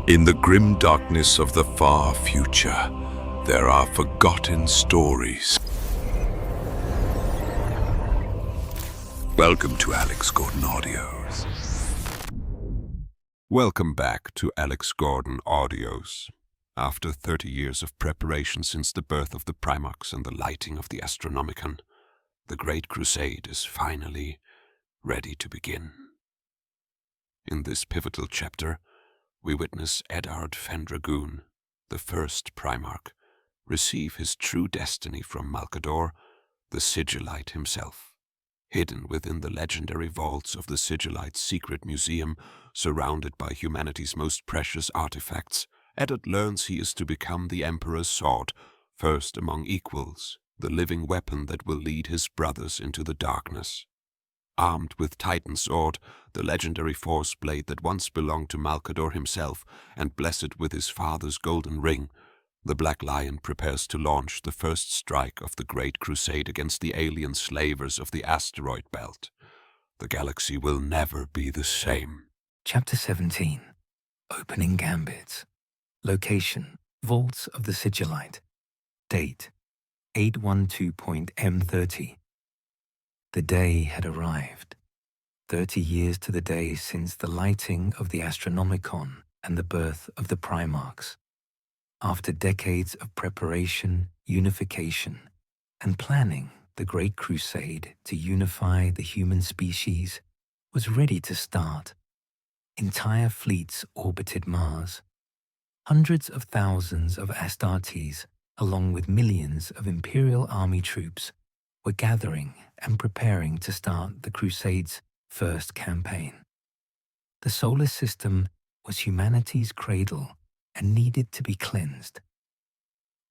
In the grim darkness of the far future, there are forgotten stories. Welcome to Alex Gordon Audios. Welcome back to Alex Gordon Audios. After 30 years of preparation since the birth of the Primarchs and the lighting of the Astronomicon, the Great Crusade is finally ready to begin. In this pivotal chapter, we witness Eddard Fendragoon, the first Primarch, receive his true destiny from Malcador, the Sigillite himself. Hidden within the legendary vaults of the Sigillite's secret museum, surrounded by humanity's most precious artifacts, Eddard learns he is to become the Emperor's sword, first among equals, the living weapon that will lead his brothers into the darkness. Armed with Titansword, the legendary force blade that once belonged to Malcador himself, and blessed with his father's golden ring, the Black Lion prepares to launch the first strike of the Great Crusade against the alien slavers of the asteroid belt. The galaxy will never be the same. Chapter 17. Opening Gambits. Location: Vaults of the Sigillite. Date: 812.M30. The day had arrived. 30 years to the day since the lighting of the Astronomicon and the birth of the Primarchs. After decades of preparation, unification, and planning, the Great Crusade to unify the human species was ready to start. Entire fleets orbited Mars. Hundreds of thousands of Astartes, along with millions of Imperial army troops, were gathering and preparing to start the Crusade's first campaign. The solar system was humanity's cradle and needed to be cleansed.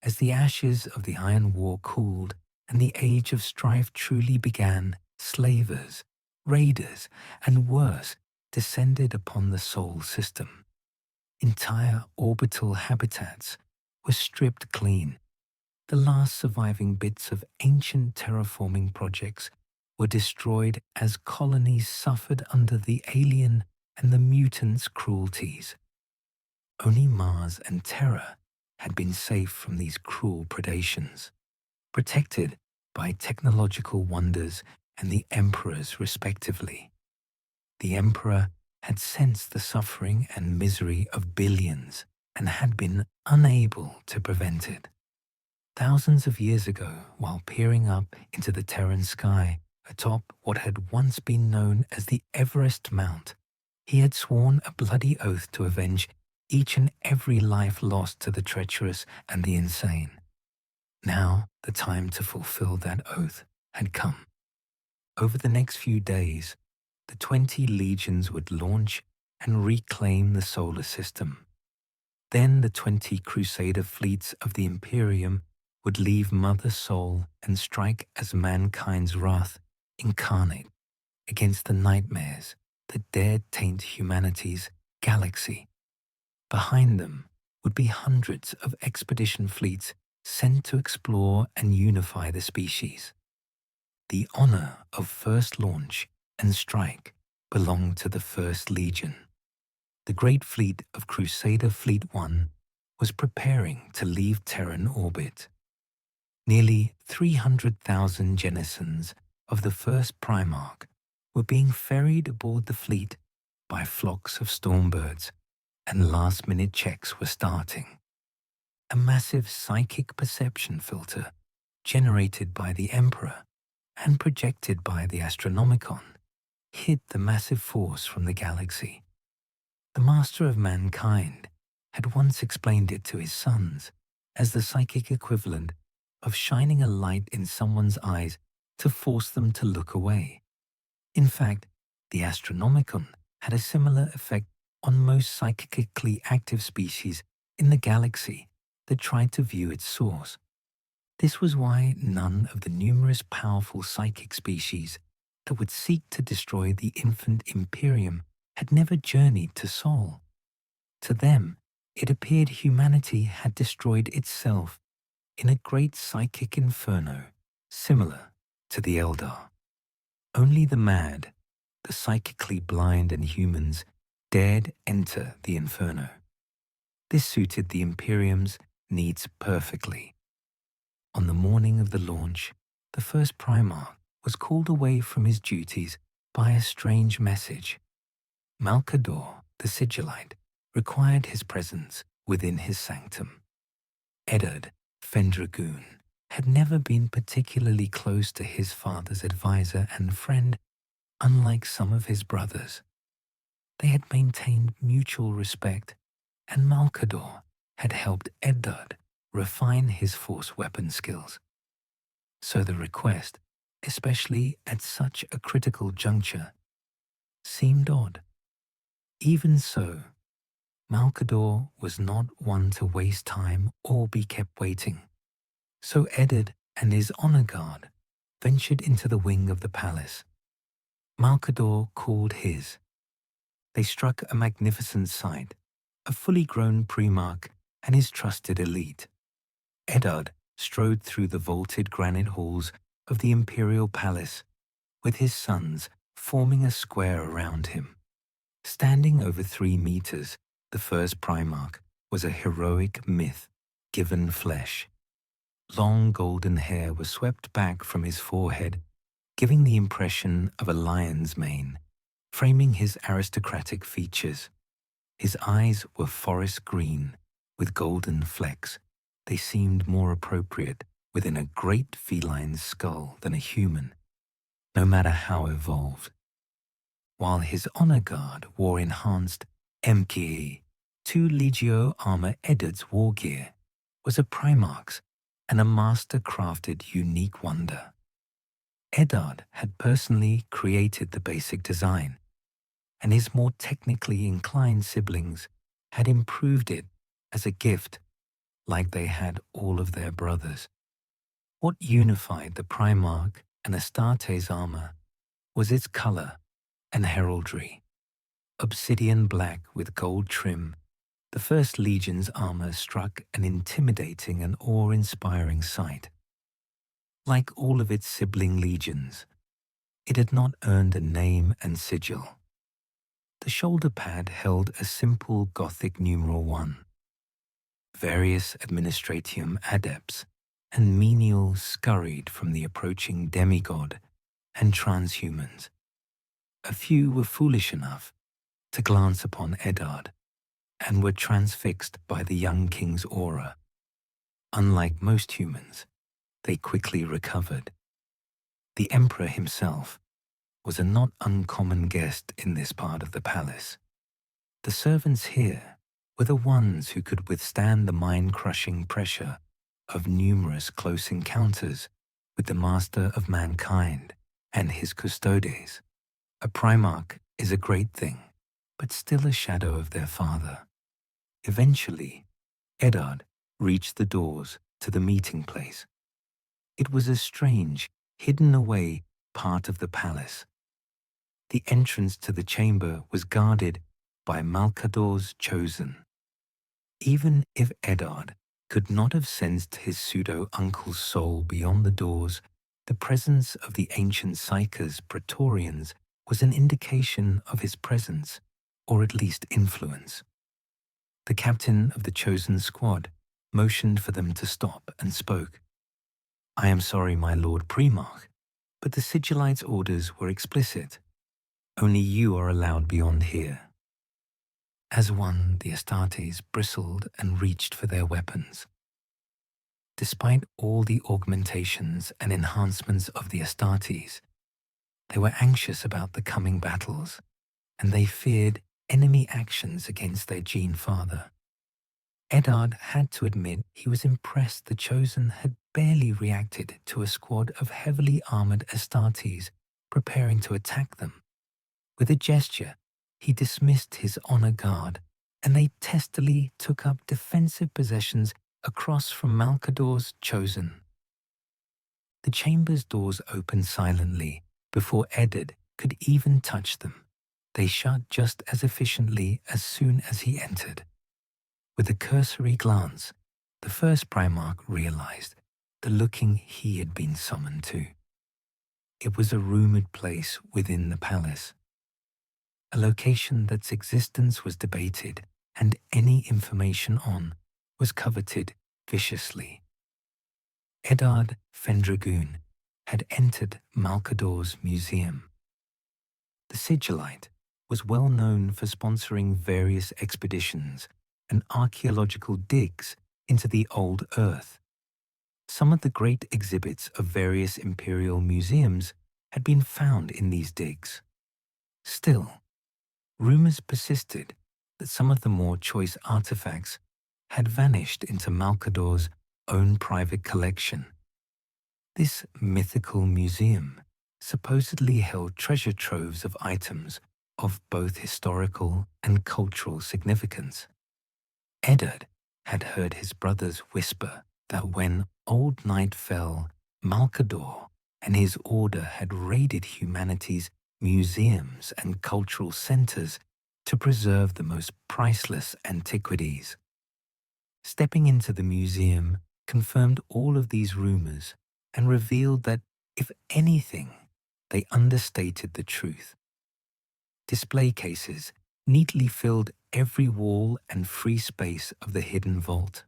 As the ashes of the Iron War cooled and the age of strife truly began, slavers, raiders, and worse descended upon the Sol system. Entire orbital habitats were stripped clean. The last surviving bits of ancient terraforming projects were destroyed as colonies suffered under the alien and the mutants' cruelties. Only Mars and Terra had been safe from these cruel predations, protected by technological wonders and the emperors respectively. The emperor had sensed the suffering and misery of billions and had been unable to prevent it. Thousands of years ago, while peering up into the Terran sky atop what had once been known as the Everest Mount, he had sworn a bloody oath to avenge each and every life lost to the treacherous and the insane. Now, the time to fulfill that oath had come. Over the next few days, the 20 legions would launch and reclaim the solar system. Then the 20 Crusader fleets of the Imperium would leave Mother Sol and strike as mankind's wrath incarnate against the nightmares that dared taint humanity's galaxy. Behind them would be hundreds of expedition fleets sent to explore and unify the species. The honor of first launch and strike belonged to the First Legion. The great fleet of Crusader Fleet 1 was preparing to leave Terran orbit. Nearly 300,000 denizens of the first Primarch were being ferried aboard the fleet by flocks of stormbirds, and last-minute checks were starting. A massive psychic perception filter generated by the Emperor and projected by the Astronomicon hid the massive force from the galaxy. The Master of Mankind had once explained it to his sons as the psychic equivalent of shining a light in someone's eyes to force them to look away. In fact, the Astronomicon had a similar effect on most psychically active species in the galaxy that tried to view its source. This was why none of the numerous powerful psychic species that would seek to destroy the infant Imperium had never journeyed to Sol. To them, it appeared humanity had destroyed itself in a great psychic inferno similar to the Eldar. Only the mad, the psychically blind and humans dared enter the inferno. This suited the Imperium's needs perfectly. On the morning of the launch, the first Primarch was called away from his duties by a strange message. Malcador, the Sigillite, required his presence within his sanctum. Eddard Fendragoon had never been particularly close to his father's advisor and friend, unlike some of his brothers. They had maintained mutual respect, and Malcador had helped Eddard refine his force weapon skills. So the request, especially at such a critical juncture, seemed odd. Even so, Malcador was not one to waste time or be kept waiting. So Eddard and his honor guard ventured into the wing of the palace. Malcador called his. They struck a magnificent sight, a fully grown Primarch and his trusted elite. Eddard strode through the vaulted granite halls of the imperial palace, with his sons forming a square around him. Standing over 3 meters, the first Primarch was a heroic myth given flesh. Long golden hair was swept back from his forehead, giving the impression of a lion's mane, framing his aristocratic features. His eyes were forest green, with golden flecks. They seemed more appropriate within a great feline's skull than a human, no matter how evolved. While his honor guard wore enhanced MKE, 2 Legio armor Eddard's war gear was a Primarch's and a master-crafted unique wonder. Eddard had personally created the basic design, and his more technically inclined siblings had improved it as a gift, like they had all of their brothers. What unified the Primarch and Astartes armor was its color and heraldry. Obsidian black with gold trim, the First Legion's armor struck an intimidating and awe-inspiring sight. Like all of its sibling legions, it had not earned a name and sigil. The shoulder pad held a simple Gothic numeral 1. Various administratium adepts and menials scurried from the approaching demigod and transhumans. A few were foolish enough to glance upon Eddard and were transfixed by the young king's aura. Unlike most humans, they quickly recovered. The emperor himself was a not uncommon guest in this part of the palace. The servants here were the ones who could withstand the mind-crushing pressure of numerous close encounters with the master of mankind and his custodes. A Primarch is a great thing, but still a shadow of their father. Eventually, Eddard reached the doors to the meeting place. It was a strange, hidden away part of the palace. The entrance to the chamber was guarded by Malcador's chosen. Even if Eddard could not have sensed his pseudo-uncle's soul beyond the doors, the presence of the ancient Psychers Praetorians was an indication of his presence, or at least influence. The captain of the chosen squad motioned for them to stop and spoke. "I am sorry, my Lord Primarch, but the Sigillite's orders were explicit. Only you are allowed beyond here." As one, the Astartes bristled and reached for their weapons. Despite all the augmentations and enhancements of the Astartes, they were anxious about the coming battles, and they feared enemy actions against their gene father. Eddard had to admit he was impressed the Chosen had barely reacted to a squad of heavily armored Astartes preparing to attack them. With a gesture, he dismissed his honor guard, and they testily took up defensive possessions across from Malcador's Chosen. The chamber's doors opened silently before Eddard could even touch them. They shut just as efficiently as soon as he entered. With a cursory glance, the first Primarch realized the looking he had been summoned to. It was a rumored place within the palace, a location that's existence was debated and any information on was coveted viciously. Eddard Fendragoon had entered Malcador's museum. The Sigillite was well known for sponsoring various expeditions and archaeological digs into the old Earth. Some of the great exhibits of various imperial museums had been found in these digs. Still, rumors persisted that some of the more choice artifacts had vanished into Malcador's own private collection. This mythical museum supposedly held treasure troves of items of both historical and cultural significance. Eddard had heard his brothers whisper that when old night fell, Malcador and his order had raided humanity's museums and cultural centers to preserve the most priceless antiquities. Stepping into the museum confirmed all of these rumors and revealed that, if anything, they understated the truth. Display cases neatly filled every wall and free space of the hidden vault.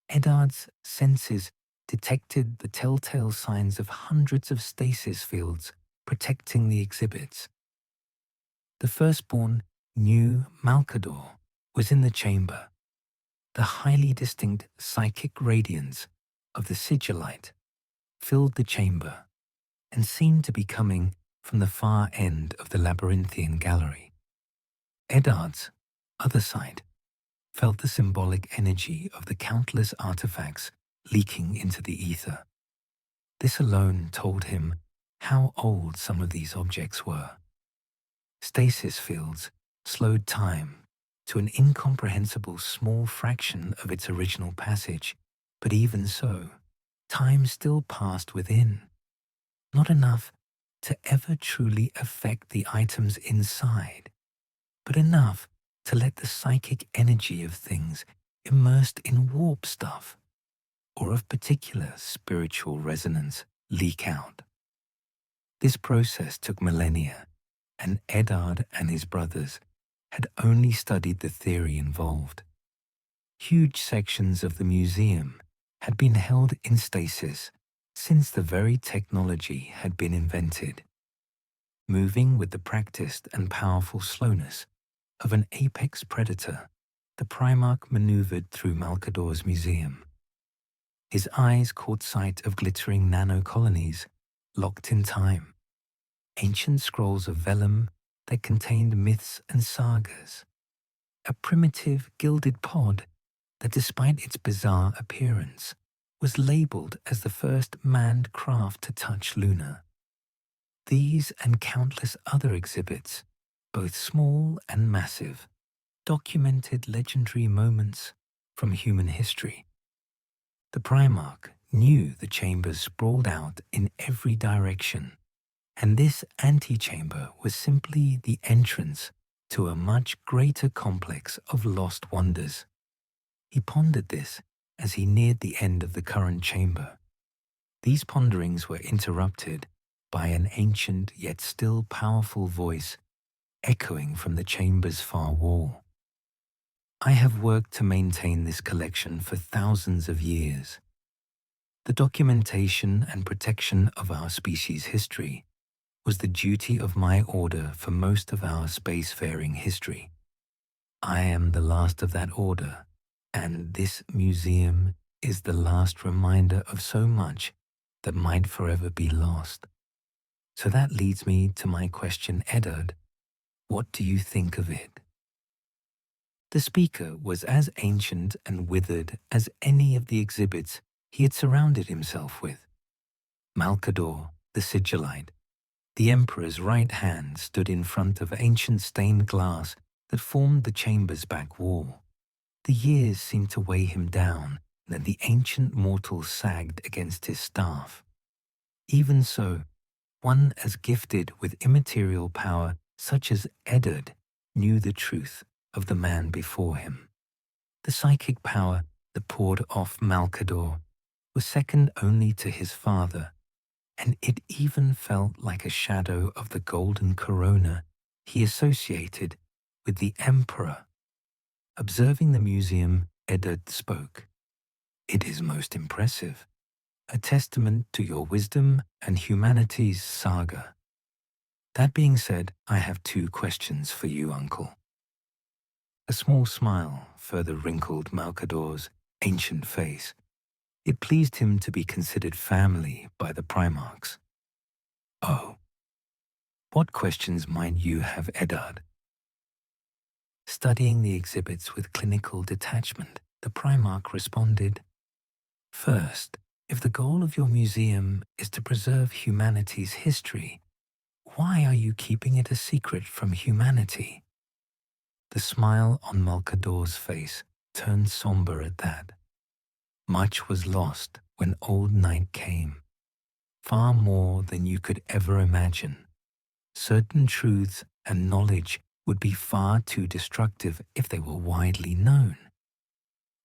Eddard's senses detected the telltale signs of hundreds of stasis fields protecting the exhibits. The firstborn knew Malcador was in the chamber. The highly distinct psychic radiance of the Sigillite filled the chamber and seemed to be coming from the far end of the labyrinthian gallery. Eddard's other side felt the symbolic energy of the countless artifacts leaking into the ether. This alone told him how old some of these objects were. Stasis fields slowed time to an incomprehensible small fraction of its original passage, but even so, time still passed within. Not enough to ever truly affect the items inside, but enough to let the psychic energy of things immersed in warp stuff or of particular spiritual resonance leak out. This process took millennia, and Eddard and his brothers had only studied the theory involved. Huge sections of the museum had been held in stasis since the very technology had been invented. Moving with the practiced and powerful slowness of an apex predator, the Primarch maneuvered through Malcador's museum. His eyes caught sight of glittering nano-colonies locked in time, ancient scrolls of vellum that contained myths and sagas, a primitive gilded pod that, despite its bizarre appearance, was labeled as the first manned craft to touch Luna. These and countless other exhibits, both small and massive, documented legendary moments from human history. The Primarch knew the chambers sprawled out in every direction, and this antechamber was simply the entrance to a much greater complex of lost wonders. He pondered this as he neared the end of the current chamber. These ponderings were interrupted by an ancient yet still powerful voice echoing from the chamber's far wall. I have worked to maintain this collection for thousands of years. The documentation and protection of our species' history was the duty of my order for most of our spacefaring history. I am the last of that order, and this museum is the last reminder of so much that might forever be lost. So that leads me to my question, Eddard. What do you think of it? The speaker was as ancient and withered as any of the exhibits he had surrounded himself with. Malcador, the Sigillite, the Emperor's right hand, stood in front of ancient stained glass that formed the chamber's back wall. The years seemed to weigh him down, and the ancient mortal sagged against his staff. Even so, one as gifted with immaterial power such as Eddard knew the truth of the man before him. The psychic power that poured off Malcador was second only to his father, and it even felt like a shadow of the golden corona he associated with the Emperor. Observing the museum, Eddard spoke. "It is most impressive, a testament to your wisdom and humanity's saga. That being said, I have 2 questions for you, Uncle." A small smile further wrinkled Malcador's ancient face. It pleased him to be considered family by the Primarchs. "Oh, what questions might you have, Eddard?" Studying the exhibits with clinical detachment, the Primarch responded, "First, if the goal of your museum is to preserve humanity's history, why are you keeping it a secret from humanity?" The smile on Malcador's face turned somber at that. Much was lost when Old Night came. Far more than you could ever imagine. Certain truths and knowledge would be far too destructive if they were widely known.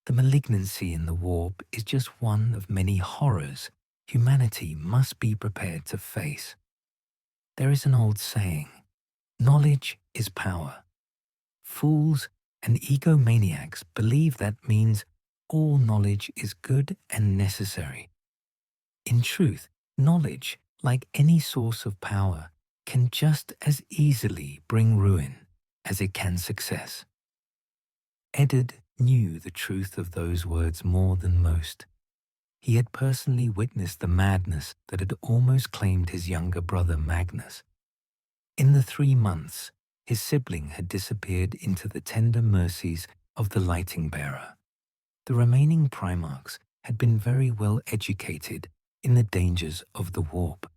The malignancy in the warp is just one of many horrors humanity must be prepared to face. There is an old saying, "Knowledge is power." Fools and egomaniacs believe that means all knowledge is good and necessary. In truth, knowledge, like any source of power, can just as easily bring ruin as it can success. Eddard knew the truth of those words more than most. He had personally witnessed the madness that had almost claimed his younger brother Magnus. In the 3 months, his sibling had disappeared into the tender mercies of the lighting bearer. The remaining Primarchs had been very well educated in the dangers of the warp.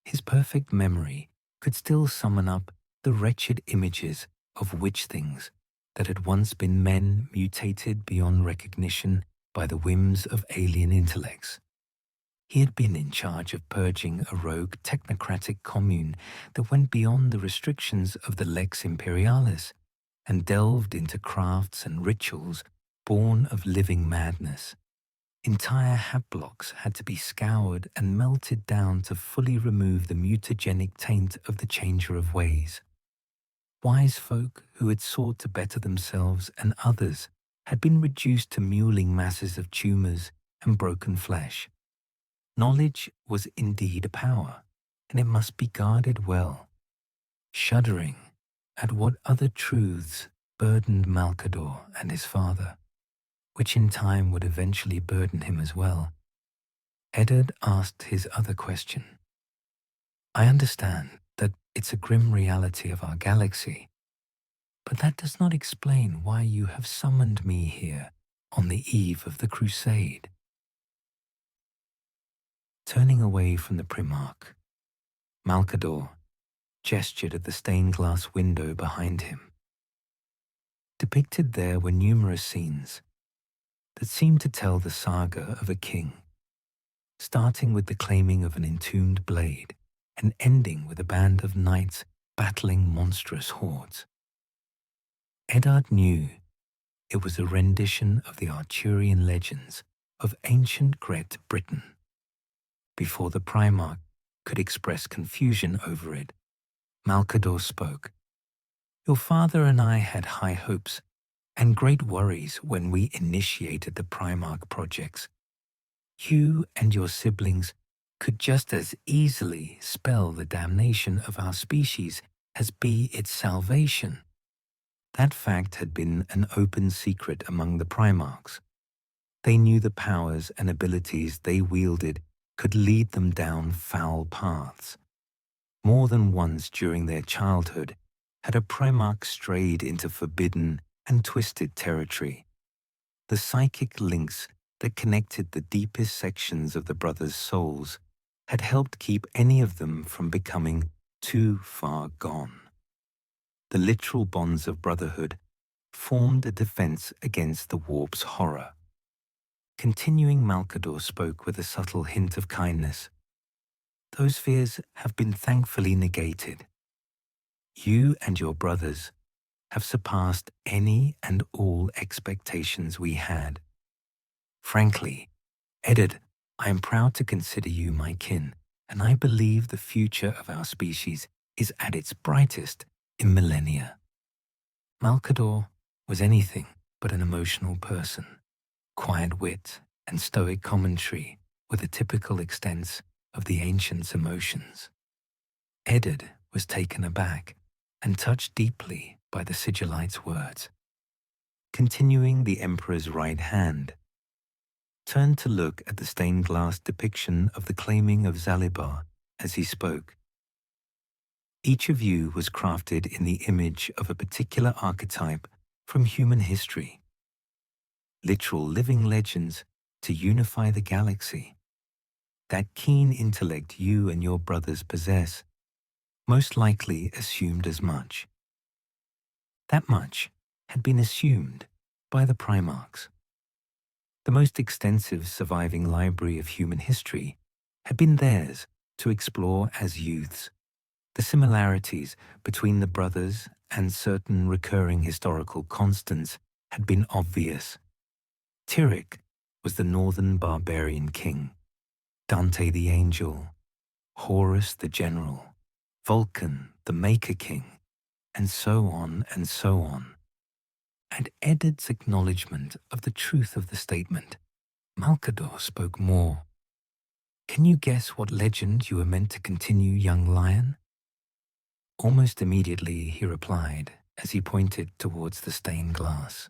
His perfect memory could still summon up the wretched images of witch things that had once been men mutated beyond recognition by the whims of alien intellects. He had been in charge of purging a rogue technocratic commune that went beyond the restrictions of the Lex Imperialis and delved into crafts and rituals born of living madness. Entire hap blocks had to be scoured and melted down to fully remove the mutagenic taint of the Changer of Ways. Wise folk who had sought to better themselves and others had been reduced to muling masses of tumors and broken flesh. Knowledge was indeed a power, and it must be guarded well. Shuddering at what other truths burdened Malcador and his father, which in time would eventually burden him as well, Eddard asked his other question. "I understand that it's a grim reality of our galaxy, but that does not explain why you have summoned me here on the eve of the Crusade." Turning away from the Primarch, Malcador gestured at the stained glass window behind him. Depicted there were numerous scenes that seemed to tell the saga of a king, starting with the claiming of an entombed blade and ending with a band of knights battling monstrous hordes. Eddard knew it was a rendition of the Arthurian legends of ancient Great Britain. Before the Primarch could express confusion over it, Malcador spoke. "Your father and I had high hopes and great worries when we initiated the Primarch projects. You and your siblings could just as easily spell the damnation of our species as be its salvation." That fact had been an open secret among the Primarchs. They knew the powers and abilities they wielded could lead them down foul paths. More than once during their childhood had a Primarch strayed into forbidden and twisted territory. The psychic links that connected the deepest sections of the brothers' souls had helped keep any of them from becoming too far gone. The literal bonds of brotherhood formed a defense against the warp's horror. Continuing, Malcador spoke with a subtle hint of kindness. "Those fears have been thankfully negated. You and your brothers have surpassed any and all expectations we had. Frankly, Eddard, I am proud to consider you my kin, and I believe the future of our species is at its brightest in millennia." Malcador was anything but an emotional person. Quiet wit and stoic commentary were the typical extents of the ancients' emotions. Eddard was taken aback and touched deeply by the sigillite's words. Continuing the Emperor's right hand, turned to look at the stained glass depiction of the claiming of Zalibar as he spoke. Each of you was crafted in the image of a particular archetype from human history. Literal living legends to unify the galaxy. That keen intellect you and your brothers possess, most likely assumed as much. That much had been assumed by the Primarchs. The most extensive surviving library of human history had been theirs to explore as youths. The similarities between the brothers and certain recurring historical constants had been obvious. Tyrrek was the northern barbarian king, Dante the angel, Horus the general, Vulcan the maker king, and so on and so on. At Eddard's acknowledgement of the truth of the statement, Malcador spoke more. Can you guess what legend you were meant to continue, young lion? Almost immediately he replied as he pointed towards the stained glass.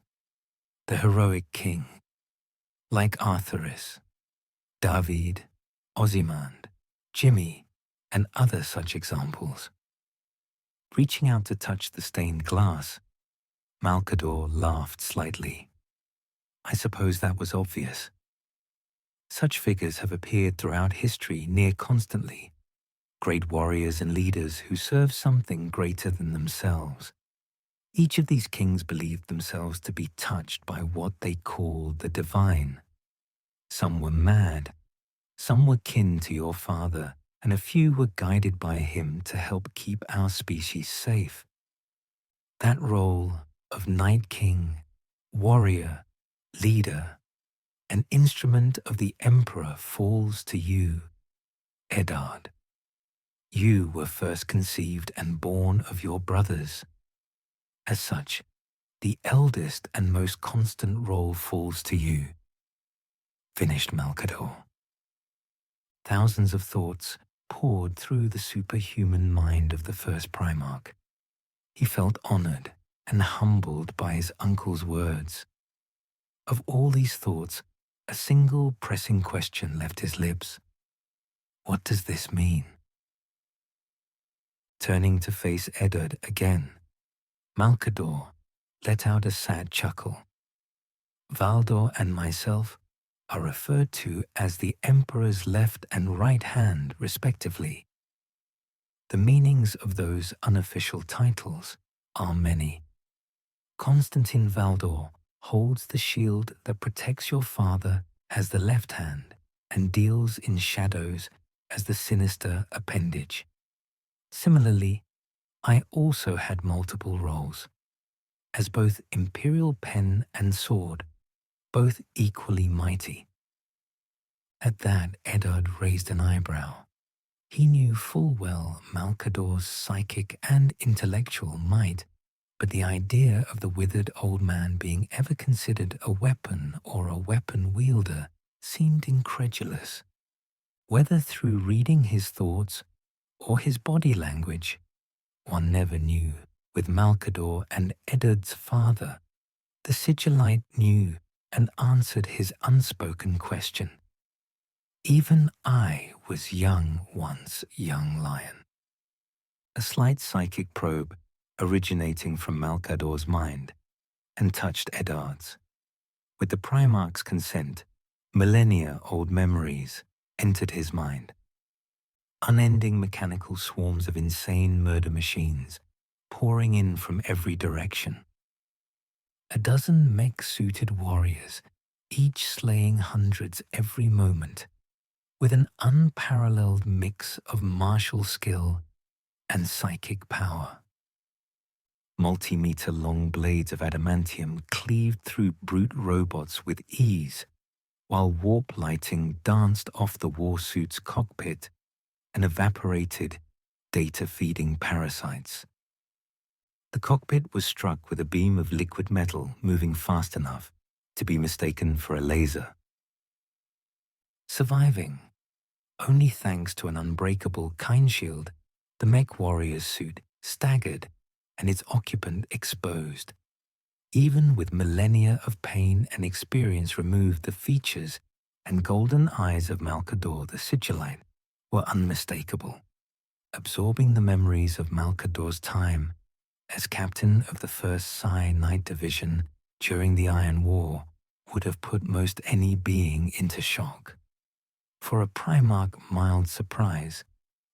The heroic king, like Arthurus, David, Ozymandias, Jimmy, and other such examples. Reaching out to touch the stained glass, Malcador laughed slightly. I suppose that was obvious. Such figures have appeared throughout history near constantly. Great warriors and leaders who serve something greater than themselves. Each of these kings believed themselves to be touched by what they called the divine. Some were mad, some were kin to your father, and a few were guided by him to help keep our species safe. That role of Night King, warrior, leader, an instrument of the Emperor falls to you, Eddard. You were first conceived and born of your brothers. As such, the eldest and most constant role falls to you, finished Malcador. Thousands of thoughts poured through the superhuman mind of the first Primarch. He felt honored and humbled by his uncle's words. Of all these thoughts, a single pressing question left his lips. What does this mean? Turning to face Eddard again, Malcador let out a sad chuckle. Valdor and myself are referred to as the Emperor's left and right hand, respectively. The meanings of those unofficial titles are many. Constantine Valdor holds the shield that protects your father as the left hand and deals in shadows as the sinister appendage. Similarly, I also had multiple roles, as both imperial pen and sword, both equally mighty. At that, Eddard raised an eyebrow. He knew full well Malcador's psychic and intellectual might, but the idea of the withered old man being ever considered a weapon or a weapon wielder seemed incredulous. Whether through reading his thoughts or his body language, one never knew. With Malcador and Eddard's father, the sigillite knew and answered his unspoken question. Even I was young once, young lion. A slight psychic probe originating from Malcador's mind and touched Eddard's. With the Primarch's consent, millennia-old memories entered his mind. Unending mechanical swarms of insane murder machines pouring in from every direction. A dozen mech-suited warriors, each slaying hundreds every moment, with an unparalleled mix of martial skill and psychic power. Multi-meter-long blades of adamantium cleaved through brute robots with ease, while warp lighting danced off the warsuit's cockpit and evaporated data-feeding parasites. The cockpit was struck with a beam of liquid metal moving fast enough to be mistaken for a laser. Surviving, only thanks to an unbreakable kind shield, the mech warrior's suit staggered and its occupant exposed. Even with millennia of pain and experience removed, the features and golden eyes of Malcador the Sigillite were unmistakable, absorbing the memories of Malcador's time as captain of the 1st Psi Night Division during the Iron War would have put most any being into shock. For a Primarch, mild surprise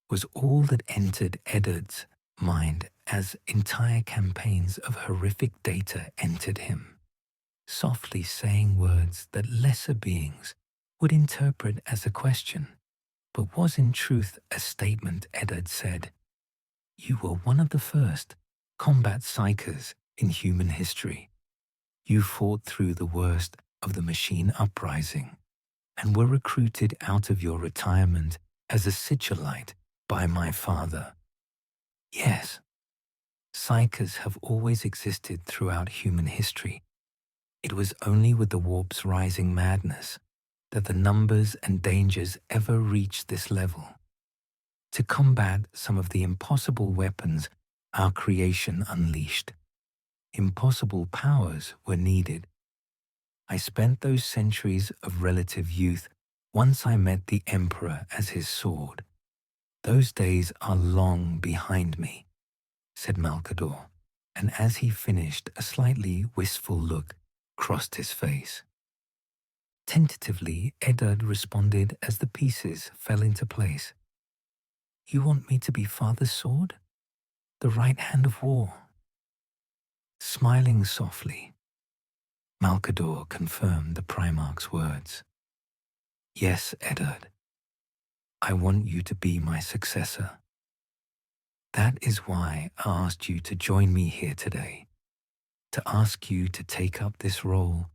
was all that entered Eddard's mind as entire campaigns of horrific data entered him, softly saying words that lesser beings would interpret as a question, but was in truth a statement. Eddard said, "You were one of the first combat psychers in human history. You fought through the worst of the machine uprising and were recruited out of your retirement as a Sigillite by my father. Yes, psychers have always existed throughout human history. It was only with the warp's rising madness that the numbers and dangers ever reached this level. To combat some of the impossible weapons our creation unleashed, impossible powers were needed. I spent those centuries of relative youth once I met the Emperor as his sword. Those days are long behind me," said Malcador, and as he finished, a slightly wistful look crossed his face. Tentatively, Eddard responded as the pieces fell into place. "You want me to be Father's sword? The right hand of war?" Smiling softly, Malcador confirmed the Primarch's words. "Yes, Eddard. I want you to be my successor. That is why I asked you to join me here today, to ask you to take up this role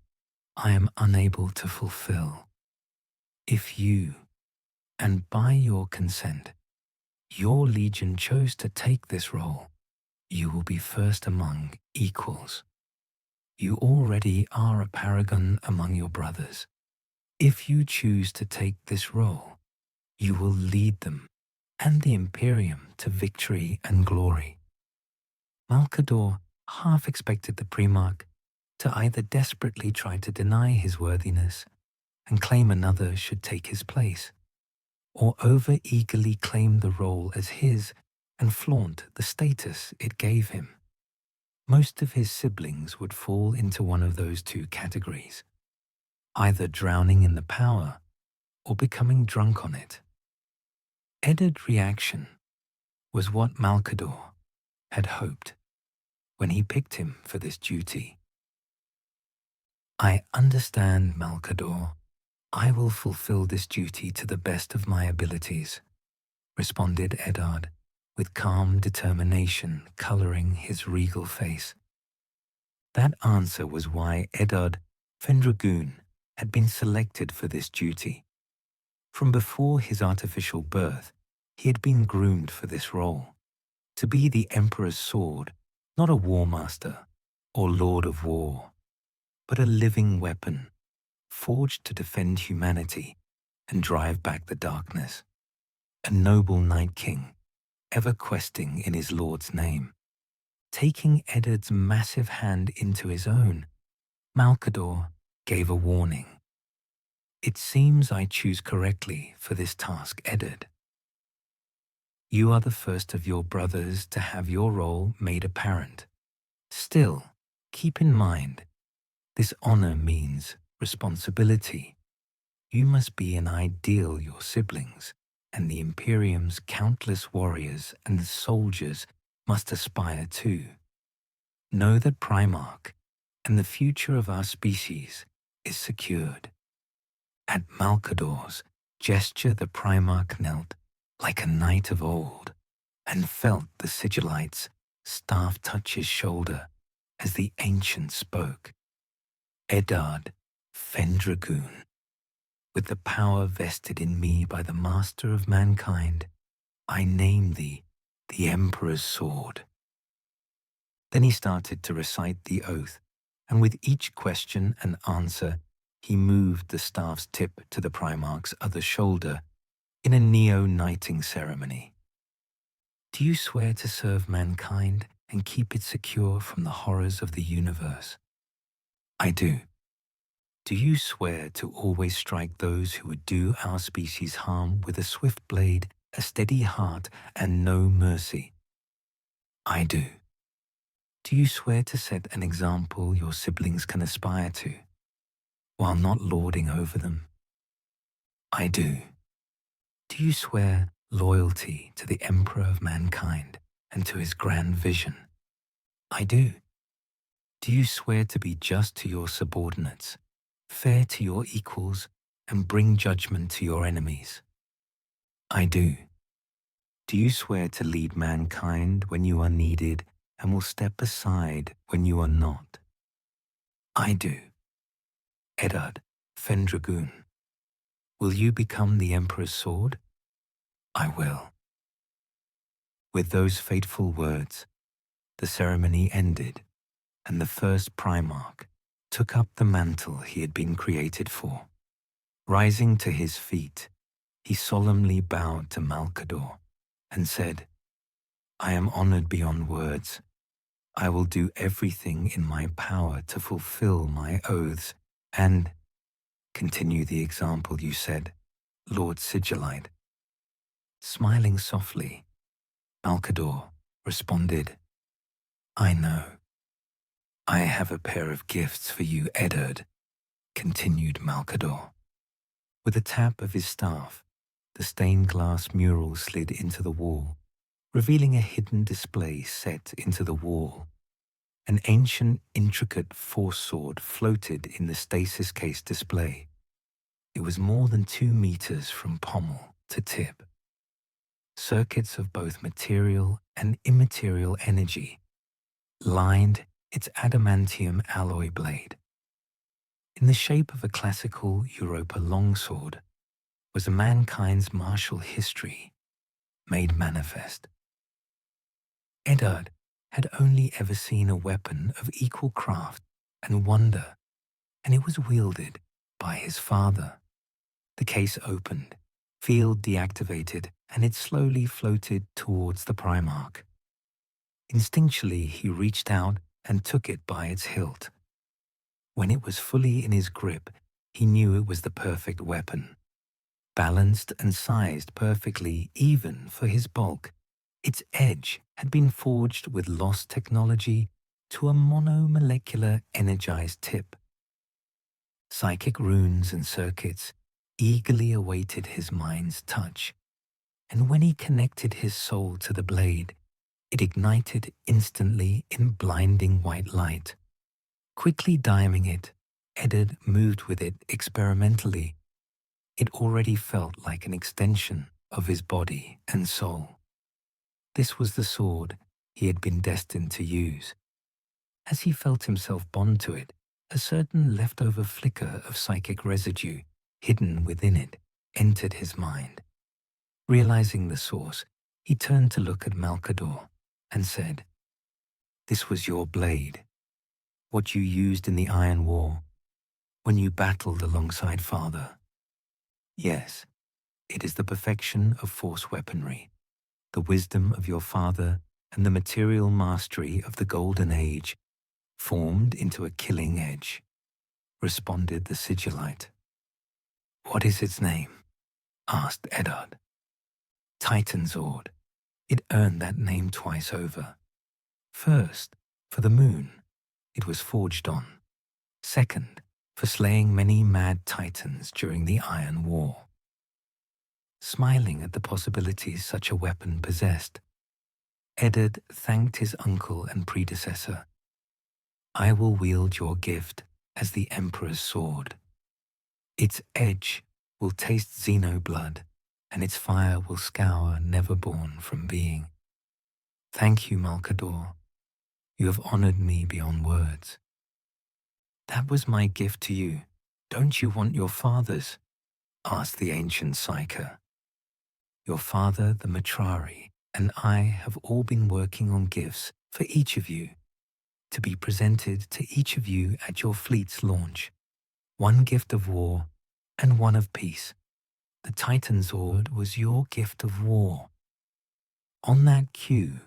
I am unable to fulfill. If you, and by your consent, your legion chose to take this role, you will be first among equals. You already are a paragon among your brothers. If you choose to take this role, you will lead them and the Imperium to victory and glory." Malcador half expected the Primarch to either desperately try to deny his worthiness and claim another should take his place, or over-eagerly claim the role as his and flaunt the status it gave him. Most of his siblings would fall into one of those two categories, either drowning in the power or becoming drunk on it. Eddard's reaction was what Malcador had hoped when he picked him for this duty. "I understand, Malcador. I will fulfill this duty to the best of my abilities," responded Eddard, with calm determination coloring his regal face. That answer was why Eddard Fendragoon had been selected for this duty. From before his artificial birth, he had been groomed for this role, to be the Emperor's sword, not a war master or lord of war, but a living weapon, forged to defend humanity and drive back the darkness. A noble Night King, ever questing in his lord's name. Taking Eddard's massive hand into his own, Malcador gave a warning. "It seems I choose correctly for this task, Eddard. You are the first of your brothers to have your role made apparent. Still, keep in mind, this honor means responsibility. You must be an ideal your siblings, and the Imperium's countless warriors and soldiers must aspire to. Know that Primarch and the future of our species is secured." At Malcador's gesture, the Primarch knelt like a knight of old and felt the Sigillite's staff touch his shoulder as the ancient spoke. "Eddard Fendragoon, with the power vested in me by the master of mankind, I name thee the Emperor's sword." Then he started to recite the oath, and with each question and answer, he moved the staff's tip to the Primarch's other shoulder in a neo-knighting ceremony. Do you swear to serve mankind and keep it secure from the horrors of the universe? I do. Do you swear to always strike those who would do our species harm with a swift blade, a steady heart, and no mercy? I do. Do you swear to set an example your siblings can aspire to, while not lording over them? I do. Do you swear loyalty to the Emperor of mankind and to his grand vision? I do. Do you swear to be just to your subordinates, fair to your equals, and bring judgment to your enemies? I do. Do you swear to lead mankind when you are needed and will step aside when you are not? I do. Eddard Fendragoon, will you become the Emperor's sword? I will. With those fateful words, the ceremony ended, and the first Primarch took up the mantle he had been created for. Rising to his feet, he solemnly bowed to Malcador and said, I am honored beyond words. I will do everything in my power to fulfill my oaths and continue the example you set, Lord Sigillite. Smiling softly, Malcador responded, I know. I have a pair of gifts for you, Eddard, continued Malcador. With a tap of his staff, the stained glass mural slid into the wall, revealing a hidden display set into the wall. An ancient, intricate force sword floated in the stasis case display. It was more than 2 meters from pommel to tip. Circuits of both material and immaterial energy lined its adamantium alloy blade. In the shape of a classical Europa longsword was mankind's martial history made manifest. Eddard had only ever seen a weapon of equal craft and wonder, and it was wielded by his father. The case opened, field deactivated, and it slowly floated towards the Primarch. Instinctually, he reached out and took it by its hilt. When it was fully in his grip, he knew it was the perfect weapon. Balanced and sized perfectly even for his bulk, its edge had been forged with lost technology to a monomolecular energized tip. Psychic runes and circuits eagerly awaited his mind's touch, and when he connected his soul to the blade, it ignited instantly in blinding white light. Quickly diming it, Eddard moved with it experimentally. It already felt like an extension of his body and soul. This was the sword he had been destined to use. As he felt himself bond to it, a certain leftover flicker of psychic residue hidden within it entered his mind. Realizing the source, he turned to look at Malcador and said, This was your blade, what you used in the Iron War, when you battled alongside Father. Yes, it is the perfection of force weaponry, the wisdom of your father and the material mastery of the Golden Age, formed into a killing edge, responded the Sigillite. What is its name? Asked Eddard. Titansword. It earned that name twice over. First, for the moon it was forged on. Second, for slaying many mad titans during the Iron War. Smiling at the possibilities such a weapon possessed, Eddard thanked his uncle and predecessor. I will wield your gift as the Emperor's sword. Its edge will taste xenoblood, and its fire will scour Neverborn from being. Thank you, Malcador. You have honored me beyond words. That was my gift to you. Don't you want your father's? Asked the ancient psyker. Your father, the Matrari, and I have all been working on gifts for each of you to be presented to each of you at your fleet's launch. One gift of war and one of peace. The Titansword was your gift of war. On that cue,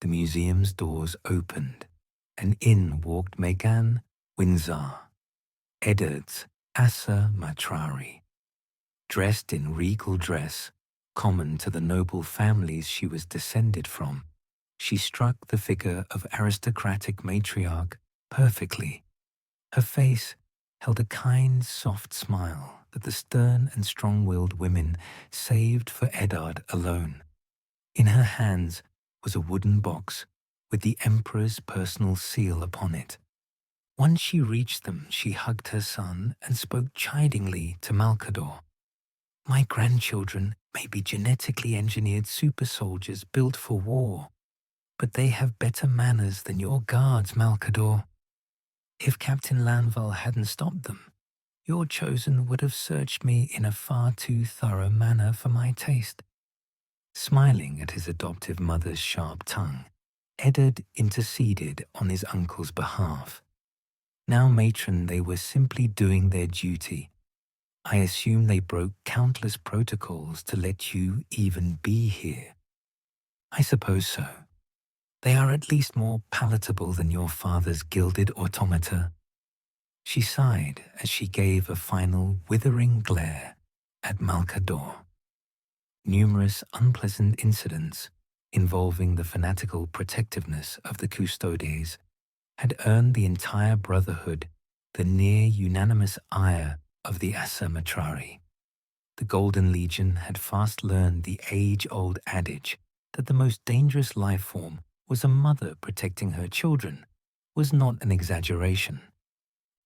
the museum's doors opened, and in walked Megan Windsor, Eddard's Assa Matrari. Dressed in regal dress, common to the noble families she was descended from, she struck the figure of aristocratic matriarch perfectly. Her face held a kind, soft smile that the stern and strong-willed women saved for Eddard alone. In her hands was a wooden box with the Emperor's personal seal upon it. Once she reached them, she hugged her son and spoke chidingly to Malcador. My grandchildren may be genetically engineered super soldiers built for war, but they have better manners than your guards, Malcador. If Captain Lanval hadn't stopped them, your chosen would have searched me in a far too thorough manner for my taste. Smiling at his adoptive mother's sharp tongue, Eddard interceded on his uncle's behalf. Now, matron, they were simply doing their duty. I assume they broke countless protocols to let you even be here. I suppose so. They are at least more palatable than your father's gilded automata. She sighed as she gave a final withering glare at Malcador. Numerous unpleasant incidents involving the fanatical protectiveness of the Custodes had earned the entire Brotherhood the near-unanimous ire of the Assa Matrari. The Golden Legion had fast learned the age-old adage that the most dangerous life form was a mother protecting her children was not an exaggeration.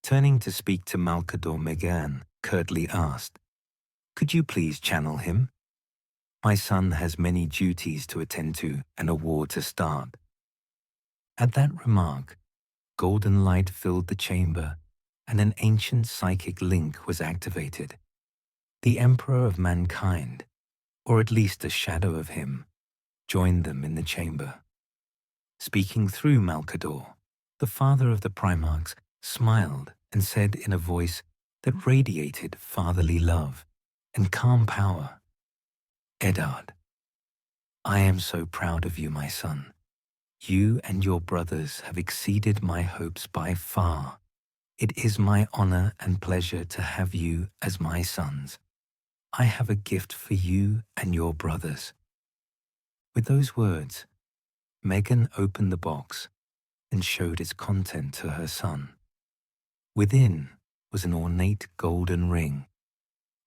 Turning to speak to Malcador, Megan curtly asked, "Could you please channel him? My son has many duties to attend to and a war to start." At that remark, golden light filled the chamber and an ancient psychic link was activated. The Emperor of Mankind, or at least a shadow of him, joined them in the chamber. Speaking through Malcador, the father of the Primarchs smiled and said in a voice that radiated fatherly love and calm power, "Eddard, I am so proud of you, my son. You and your brothers have exceeded my hopes by far. It is my honor and pleasure to have you as my sons. I have a gift for you and your brothers." With those words, Megan opened the box and showed its content to her son. Within was an ornate golden ring,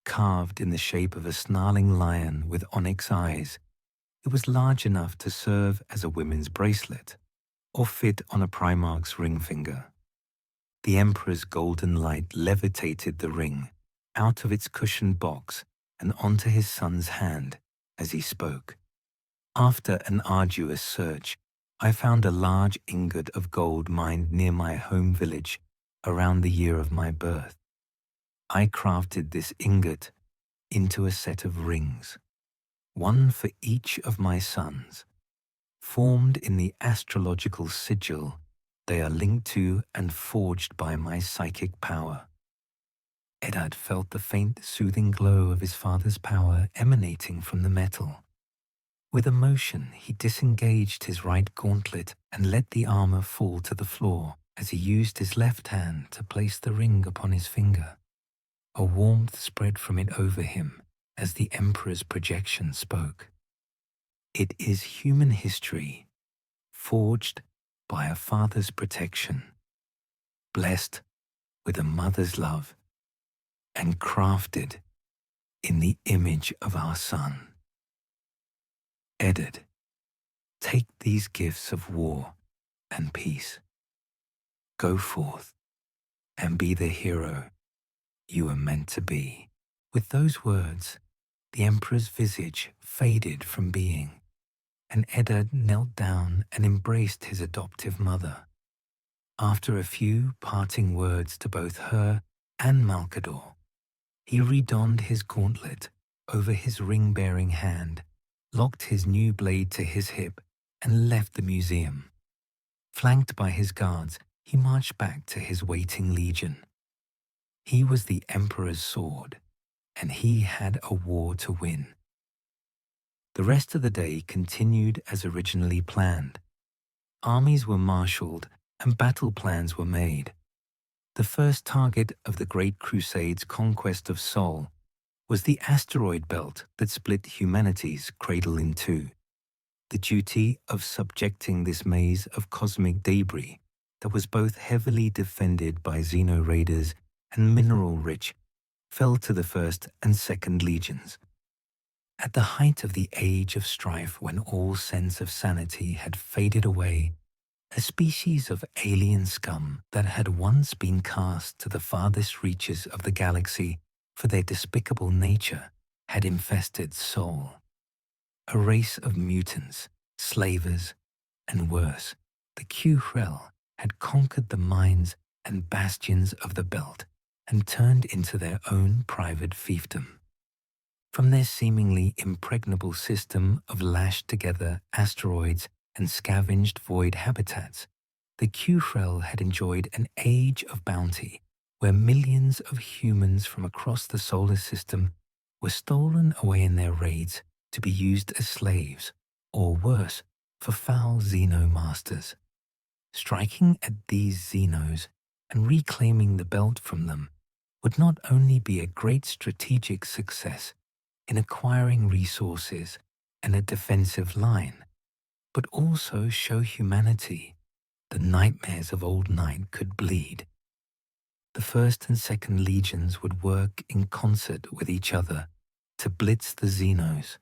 carved in the shape of a snarling lion with onyx eyes. It was large enough to serve as a women's bracelet or fit on a Primarch's ring finger. The Emperor's golden light levitated the ring out of its cushioned box and onto his son's hand as he spoke. After an arduous search, I found a large ingot of gold mined near my home village around the year of my birth. I crafted this ingot into a set of rings, one for each of my sons. Formed in the astrological sigil, they are linked to and forged by my psychic power. Eddard felt the faint, soothing glow of his father's power emanating from the metal. With emotion, he disengaged his right gauntlet and let the armor fall to the floor as he used his left hand to place the ring upon his finger. A warmth spread from it over him as the Emperor's projection spoke. It is human history, forged by a father's protection, blessed with a mother's love, and crafted in the image of our son. Eddard, take these gifts of war and peace. Go forth and be the hero you were meant to be. With those words, the Emperor's visage faded from being, and Eddard knelt down and embraced his adoptive mother. After a few parting words to both her and Malcador, he redonned his gauntlet over his ring-bearing hand, locked his new blade to his hip, and left the museum. Flanked by his guards, he marched back to his waiting legion. He was the Emperor's sword, and he had a war to win. The rest of the day continued as originally planned. Armies were marshaled and battle plans were made. The first target of the Great Crusade's conquest of Sol was the asteroid belt that split humanity's cradle in two. The duty of subjecting this maze of cosmic debris that was both heavily defended by xeno raiders and mineral-rich fell to the 1st and 2nd Legions. At the height of the age of strife, when all sense of sanity had faded away, a species of alien scum that had once been cast to the farthest reaches of the galaxy for their despicable nature had infested Sol. A race of mutants, slavers, and worse, the Qrel had conquered the mines and bastions of the belt and turned into their own private fiefdom. From their seemingly impregnable system of lashed-together asteroids and scavenged void habitats, the Qrel had enjoyed an age of bounty where millions of humans from across the solar system were stolen away in their raids to be used as slaves, or worse, for foul xenomasters. Striking at these xenos and reclaiming the belt from them would not only be a great strategic success in acquiring resources and a defensive line, but also show humanity the nightmares of old night could bleed. The 1st and 2nd Legions would work in concert with each other to blitz the xenos,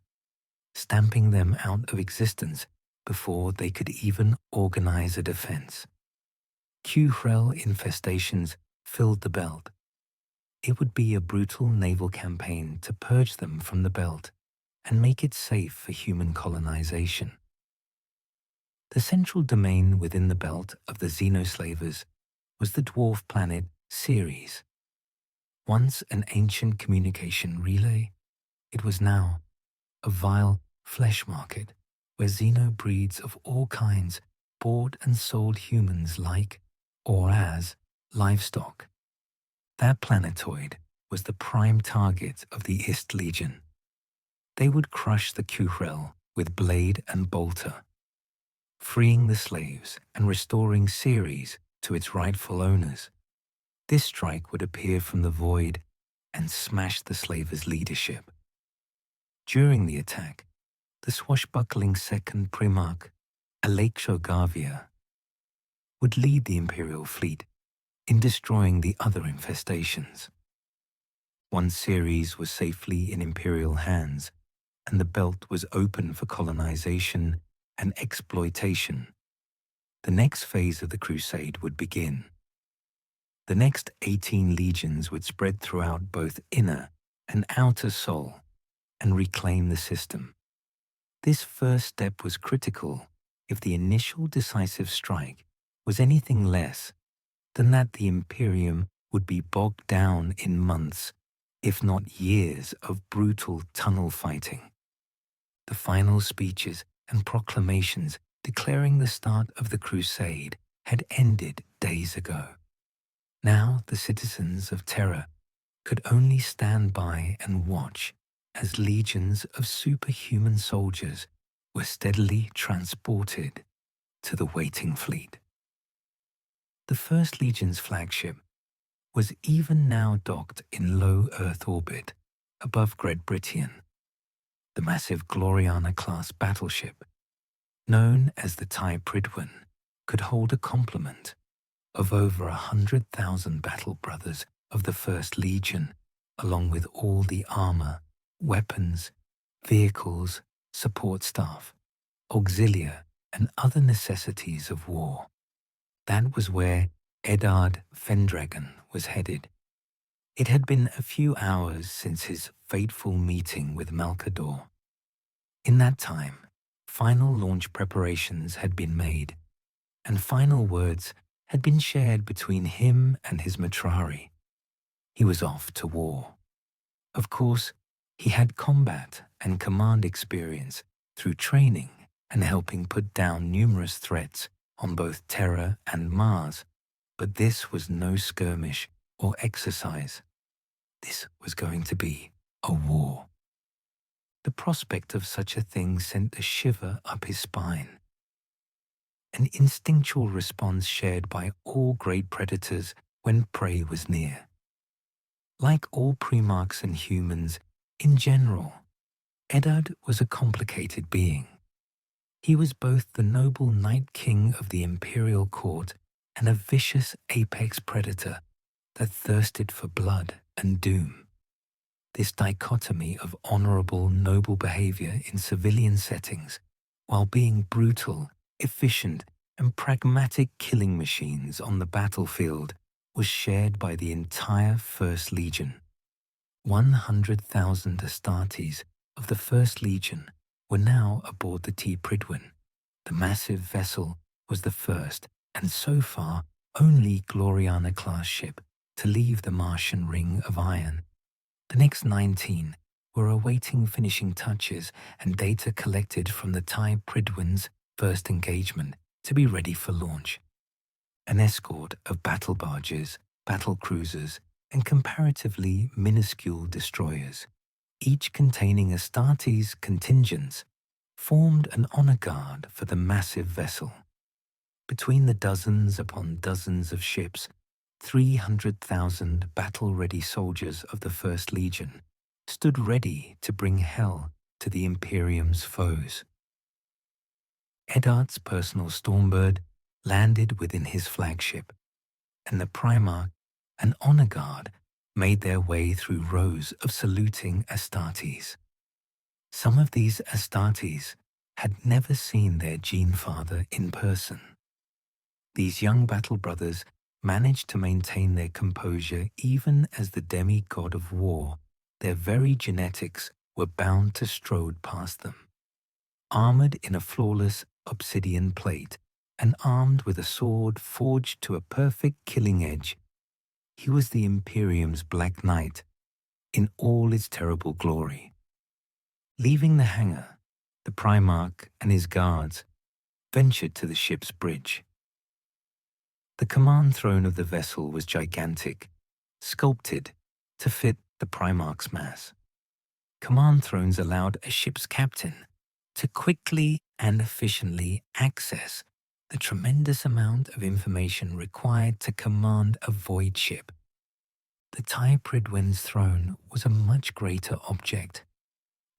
stamping them out of existence before they could even organize a defense. Qrel infestations filled the belt. It would be a brutal naval campaign to purge them from the belt and make it safe for human colonization. The central domain within the belt of the Xenoslavers was the dwarf planet Ceres. Once an ancient communication relay, it was now a vile flesh market where xeno breeds of all kinds bought and sold humans like, or as, livestock. That planetoid was the prime target of the Ist Legion. They would crush the Qrel with blade and bolter, freeing the slaves and restoring Ceres to its rightful owners. This strike would appear from the void and smash the slavers' leadership. During the attack, the swashbuckling second Primarch, Alexogavia, would lead the Imperial fleet in destroying the other infestations. Once Ceres was safely in Imperial hands and the belt was open for colonization and exploitation, the next phase of the crusade would begin. The next 18 legions would spread throughout both inner and outer Sol and reclaim the system. This first step was critical if the initial decisive strike was anything less than that the Imperium would be bogged down in months, if not years, of brutal tunnel fighting. The final speeches and proclamations declaring the start of the crusade had ended days ago. Now the citizens of Terra could only stand by and watch as legions of superhuman soldiers were steadily transported to the waiting fleet. The First Legion's flagship was even now docked in low Earth orbit above Great Britain. The massive Gloriana-class battleship, known as the Tai Pridwen, could hold a complement of over 100,000 battle brothers of the First Legion, along with all the armor, weapons, vehicles, support staff, auxilia, and other necessities of war. That was where Eddard Fendragoon was headed. It had been a few hours since his fateful meeting with Malcador. In that time, final launch preparations had been made, and final words had been shared between him and his Matrari. He was off to war. Of course, he had combat and command experience through training and helping put down numerous threats on both Terra and Mars, but this was no skirmish or exercise. This was going to be a war. The prospect of such a thing sent a shiver up his spine. An instinctual response shared by all great predators when prey was near. Like all Primarchs and humans, in general, Eddard was a complicated being. He was both the noble Night King of the Imperial Court and a vicious apex predator that thirsted for blood and doom. This dichotomy of honorable, noble behavior in civilian settings, while being brutal, efficient, and pragmatic killing machines on the battlefield, was shared by the entire First Legion. 100,000 Astartes of the First Legion were now aboard the T. Pridwin. The massive vessel was the first, and so far only Gloriana-class ship to leave the Martian Ring of Iron. The next 19 were awaiting finishing touches and data collected from the TIE Pridwin's first engagement to be ready for launch. An escort of battle barges, battle cruisers, and comparatively minuscule destroyers, each containing Astartes contingents, formed an honor guard for the massive vessel. Between the dozens upon dozens of ships, 300,000 battle-ready soldiers of the First Legion stood ready to bring hell to the Imperium's foes. Eddard's personal Stormbird landed within his flagship, and the Primarch and honor guard made their way through rows of saluting Astartes. Some of these Astartes had never seen their Gene Father in person. These young battle brothers managed to maintain their composure even as the demigod of war, their very genetics, were bound to strode past them. Armored in a flawless obsidian plate and armed with a sword forged to a perfect killing edge, he was the Imperium's Black Knight in all its terrible glory. Leaving the hangar, the Primarch and his guards ventured to the ship's bridge. The command throne of the vessel was gigantic, sculpted to fit the Primarch's mass. Command thrones allowed a ship's captain to quickly and efficiently access the tremendous amount of information required to command a void ship. The TIE Pridwin's throne was a much greater object.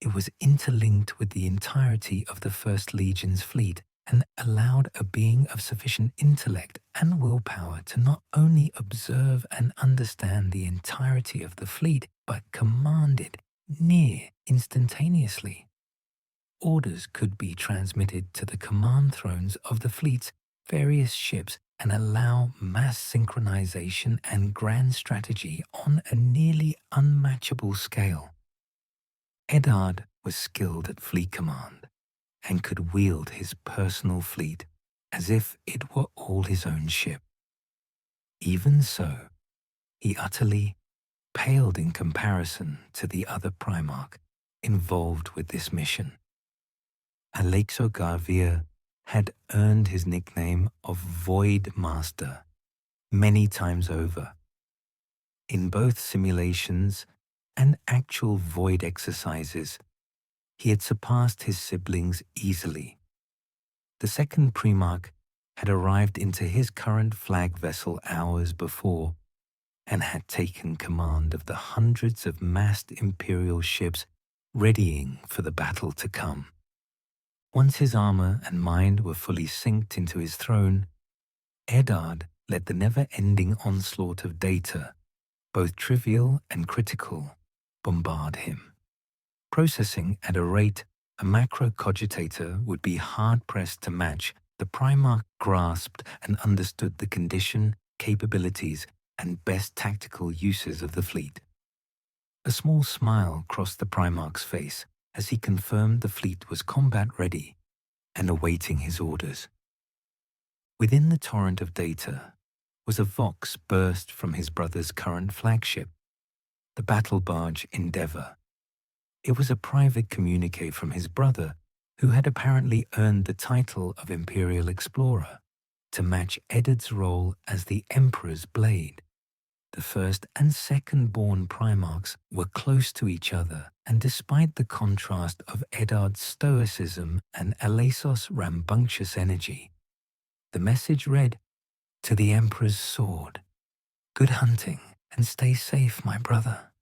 It was interlinked with the entirety of the First Legion's fleet and allowed a being of sufficient intellect and willpower to not only observe and understand the entirety of the fleet, but command it near instantaneously. Orders could be transmitted to the command thrones of the fleet's various ships and allow mass synchronization and grand strategy on a nearly unmatchable scale. Eddard was skilled at fleet command and could wield his personal fleet as if it were all his own ship. Even so, he utterly paled in comparison to the other Primarch involved with this mission. Alexo Garvia had earned his nickname of Void Master many times over. In both simulations and actual void exercises, he had surpassed his siblings easily. The second Primarch had arrived into his current flag vessel hours before and had taken command of the hundreds of massed Imperial ships readying for the battle to come. Once his armor and mind were fully synced into his throne, Eddard let the never-ending onslaught of data, both trivial and critical, bombard him. Processing at a rate a macro-cogitator would be hard-pressed to match, the Primarch grasped and understood the condition, capabilities, and best tactical uses of the fleet. A small smile crossed the Primarch's face as he confirmed the fleet was combat-ready and awaiting his orders. Within the torrent of data was a vox burst from his brother's current flagship, the battle barge Endeavour. It was a private communique from his brother, who had apparently earned the title of Imperial Explorer. to match Eddard's role as the Emperor's blade. The first and second-born Primarchs were close to each other, and despite the contrast of Eddard's stoicism and Alesos' rambunctious energy, the message read, "To the Emperor's sword. Good hunting, and stay safe, my brother."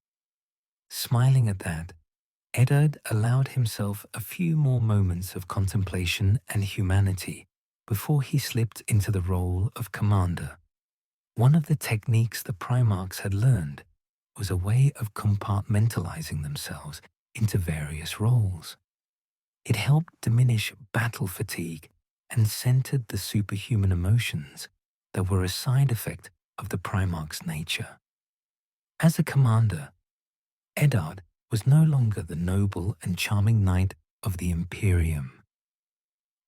Smiling at that, Eddard allowed himself a few more moments of contemplation and humanity before he slipped into the role of commander. One of the techniques the Primarchs had learned was a way of compartmentalizing themselves into various roles. It helped diminish battle fatigue and centered the superhuman emotions that were a side effect of the Primarch's nature. As a commander, Eddard was no longer the noble and charming knight of the Imperium,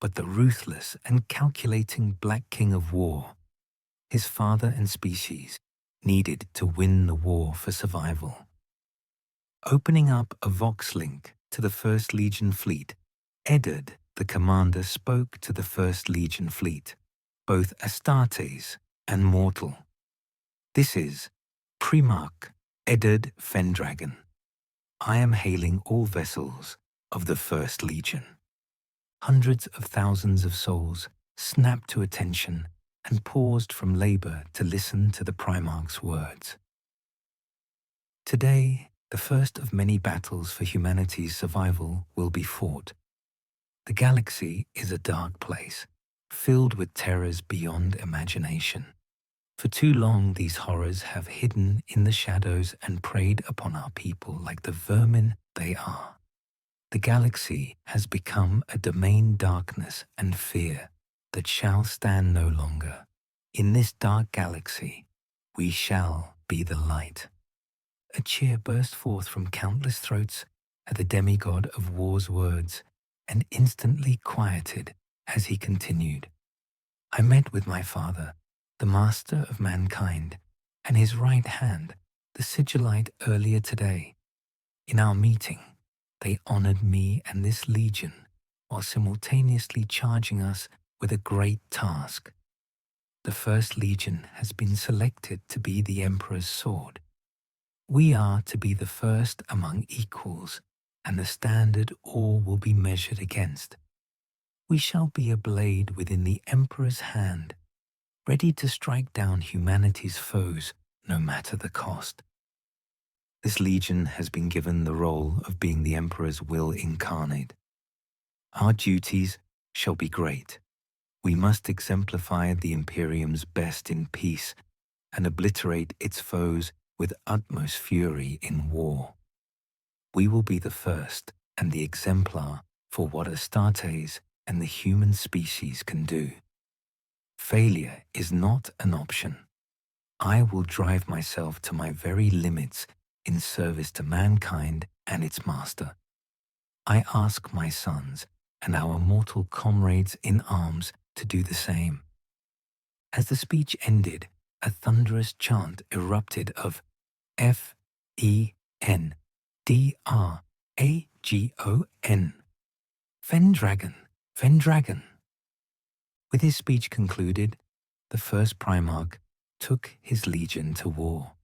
but the ruthless and calculating Black King of War. His father and species needed to win the war for survival. Opening up a Vox link to the First Legion fleet, Eddard, the commander, spoke to the First Legion fleet, both Astartes and mortal. "This is Primarch Eddard Fendragoon. I am hailing all vessels of the First Legion." Hundreds of thousands of souls snapped to attention and paused from labor to listen to the Primarch's words. Today, the first of many battles for humanity's survival will be fought. The galaxy is a dark place, filled with terrors beyond imagination. For too long, these horrors have hidden in the shadows and preyed upon our people like the vermin they are. The galaxy has become a domain darkness and fear that shall stand no longer. In this dark galaxy, we shall be the light. A cheer burst forth from countless throats at the demigod of war's words and instantly quieted as he continued. "I met with my father, the master of mankind, and his right hand, the sigillite, earlier today. In our meeting, they honored me and this legion while simultaneously charging us with a great task. The First Legion has been selected to be the Emperor's sword. We are to be the first among equals, and the standard all will be measured against. We shall be a blade within the Emperor's hand, ready to strike down humanity's foes no matter the cost. This legion has been given the role of being the Emperor's will incarnate. Our duties shall be great. We must exemplify the Imperium's best in peace and obliterate its foes with utmost fury in war. We will be the first and the exemplar for what Astartes and the human species can do. Failure is not an option. I will drive myself to my very limits in service to mankind and its master. I ask my sons and our mortal comrades in arms to do the same." As the speech ended, a thunderous chant erupted of F-E-N-D-R-A-G-O-N. Fendragoon, Fendragoon. With his speech concluded, the first Primarch took his legion to war.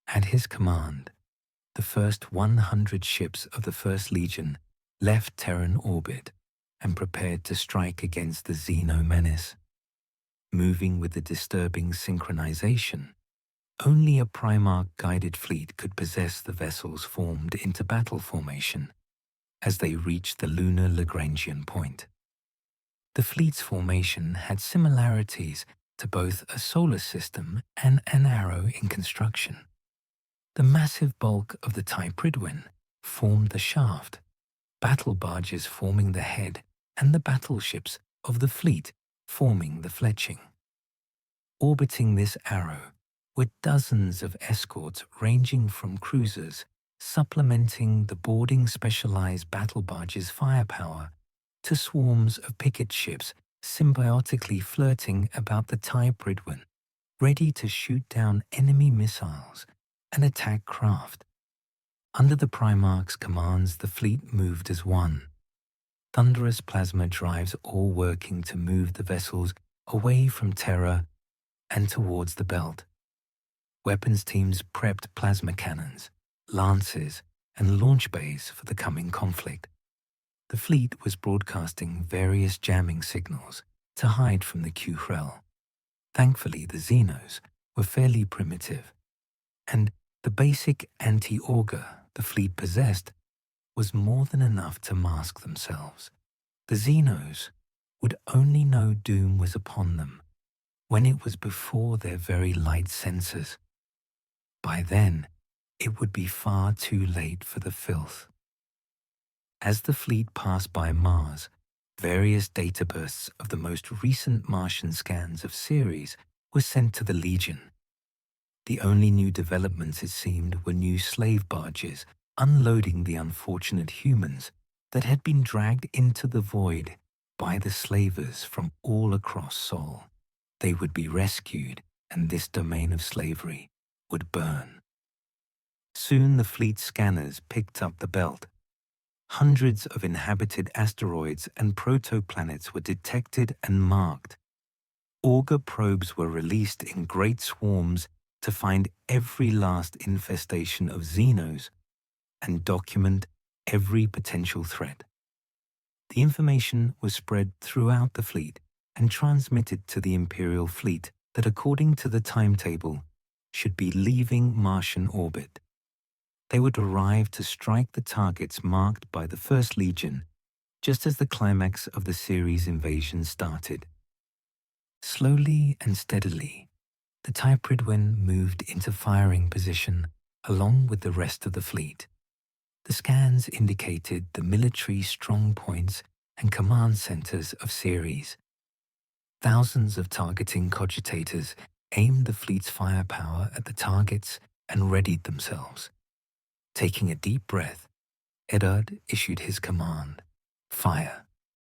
At his command, the first 100 ships of the First Legion left Terran orbit and prepared to strike against the Xeno menace. Moving with a disturbing synchronization, only a Primarch-guided fleet could possess the vessels formed into battle formation as they reached the lunar Lagrangian point. The fleet's formation had similarities to both a solar system and an arrow in construction. The massive bulk of the Typridwin formed the shaft, battle barges forming the head, and the battleships of the fleet forming the fletching. Orbiting this arrow were dozens of escorts ranging from cruisers, supplementing the boarding specialized battle barges' firepower, to swarms of picket ships symbiotically flirting about the Typridwin, ready to shoot down enemy missiles and attack craft. Under the Primarch's commands, the fleet moved as one. Thunderous plasma drives all working to move the vessels away from Terra and towards the belt. Weapons teams prepped plasma cannons, lances, and launch bays for the coming conflict. The fleet was broadcasting various jamming signals to hide from the Q-Hrel. Thankfully, the xenos were fairly primitive, and the basic anti-auger the fleet possessed was more than enough to mask themselves. The xenos would only know doom was upon them when it was before their very light sensors. By then, it would be far too late for the filth. As the fleet passed by Mars, various data bursts of the most recent Martian scans of Ceres were sent to the Legion. The only new developments, it seemed, were new slave barges unloading the unfortunate humans that had been dragged into the void by the slavers from all across Sol. They would be rescued, and this domain of slavery would burn. Soon the fleet scanners picked up the belt. Hundreds of inhabited asteroids and protoplanets were detected and marked. Auger probes were released in great swarms to find every last infestation of xenos and document every potential threat. The information was spread throughout the fleet and transmitted to the Imperial fleet that, according to the timetable, should be leaving Martian orbit. They would arrive to strike the targets marked by the First Legion just as the climax of the Ceres invasion started. Slowly and steadily, the Typridwen moved into firing position along with the rest of the fleet. The scans indicated the military strong points and command centers of Ceres. Thousands of targeting cogitators aimed the fleet's firepower at the targets and readied themselves. Taking a deep breath, Eddard issued his command, "Fire."